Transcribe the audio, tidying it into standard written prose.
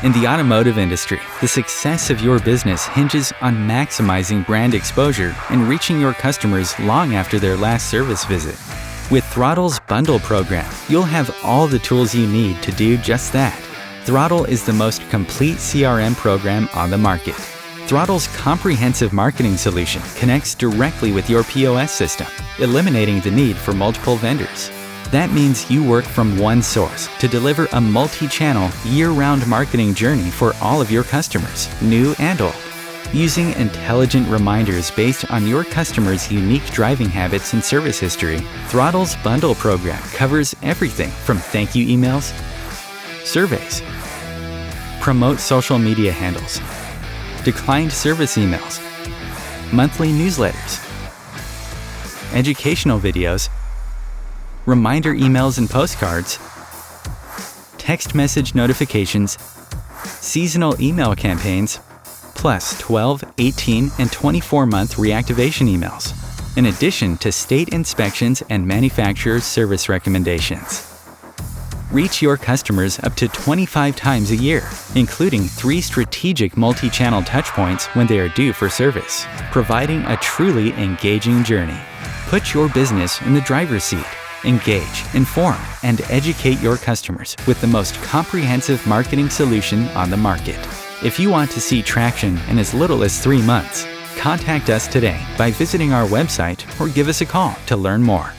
In the automotive industry, the success of your business hinges on maximizing brand exposure and reaching your customers long after their last service visit. With Throttle's Bundle program, you'll have all the tools you need to do just that. Throttle is the most complete CRM program on the market. Throttle's comprehensive marketing solution connects directly with your POS system, eliminating the need for multiple vendors. That means you work from one source to deliver a multi-channel, year-round marketing journey for all of your customers, new and old. Using intelligent reminders based on your customers' unique driving habits and service history, Throttle's Bundle program covers everything from thank you emails, surveys, promote social media handles, declined service emails, monthly newsletters, educational videos, reminder emails and postcards, text message notifications, seasonal email campaigns, plus 12, 18, and 24-month reactivation emails, in addition to state inspections and manufacturer's service recommendations. Reach your customers up to 25 times a year, including 3 strategic multi-channel touchpoints when they are due for service, providing a truly engaging journey. Put your business in the driver's seat. Engage, inform, and educate your customers with the most comprehensive marketing solution on the market. If you want to see traction in as little as 3 months, contact us today by visiting our website or give us a call to learn more.